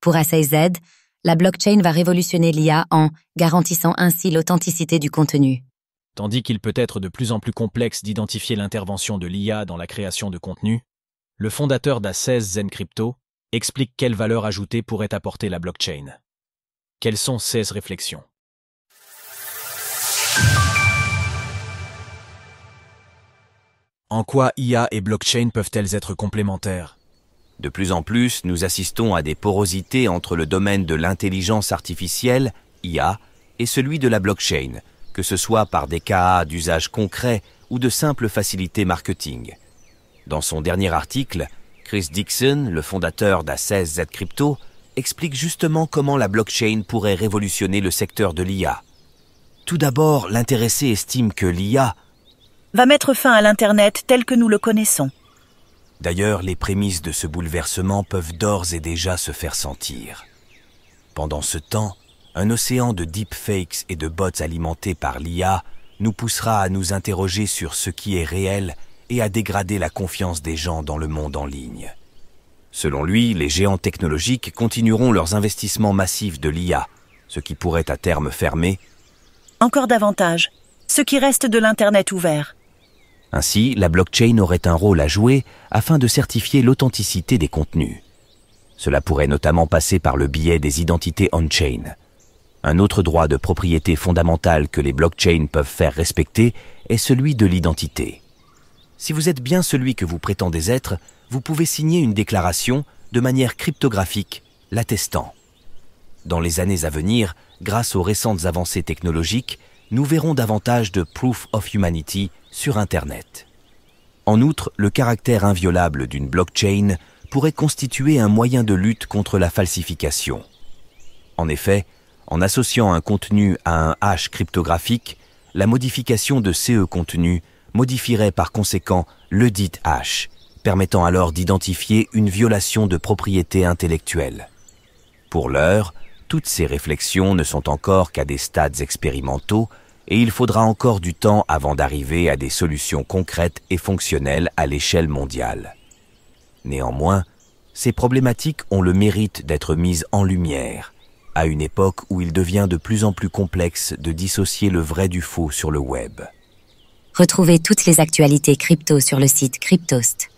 Pour A16Z, la blockchain va révolutionner l'IA en garantissant ainsi l'authenticité du contenu. Tandis qu'il peut être de plus en plus complexe d'identifier l'intervention de l'IA dans la création de contenu, le fondateur d'A16Z Crypto explique quelle valeur ajoutée pourrait apporter la blockchain. Quelles sont ses réflexions? En quoi IA et blockchain peuvent-elles être complémentaires? De plus en plus, nous assistons à des porosités entre le domaine de l'intelligence artificielle, IA, et celui de la blockchain, que ce soit par des cas d'usage concret ou de simples facilités marketing. Dans son dernier article, Chris Dixon, le fondateur d'A16Z Crypto, explique justement comment la blockchain pourrait révolutionner le secteur de l'IA. Tout d'abord, l'intéressé estime que l'IA va mettre fin à l'Internet tel que nous le connaissons. D'ailleurs, les prémices de ce bouleversement peuvent d'ores et déjà se faire sentir. Pendant ce temps, un océan de deepfakes et de bots alimentés par l'IA nous poussera à nous interroger sur ce qui est réel et à dégrader la confiance des gens dans le monde en ligne. Selon lui, les géants technologiques continueront leurs investissements massifs de l'IA, ce qui pourrait à terme fermer encore davantage ce qui reste de l'Internet ouvert. Ainsi, la blockchain aurait un rôle à jouer afin de certifier l'authenticité des contenus. Cela pourrait notamment passer par le biais des identités on-chain. Un autre droit de propriété fondamental que les blockchains peuvent faire respecter est celui de l'identité. Si vous êtes bien celui que vous prétendez être, vous pouvez signer une déclaration de manière cryptographique, l'attestant. Dans les années à venir, grâce aux récentes avancées technologiques, nous verrons davantage de proof of humanity sur Internet. En outre, le caractère inviolable d'une blockchain pourrait constituer un moyen de lutte contre la falsification. En effet, en associant un contenu à un hash cryptographique, la modification de ce contenu modifierait par conséquent le dit hash, permettant alors d'identifier une violation de propriété intellectuelle. Pour l'heure, toutes ces réflexions ne sont encore qu'à des stades expérimentaux et il faudra encore du temps avant d'arriver à des solutions concrètes et fonctionnelles à l'échelle mondiale. Néanmoins, ces problématiques ont le mérite d'être mises en lumière, à une époque où il devient de plus en plus complexe de dissocier le vrai du faux sur le web. Retrouvez toutes les actualités crypto sur le site cryptost.fr.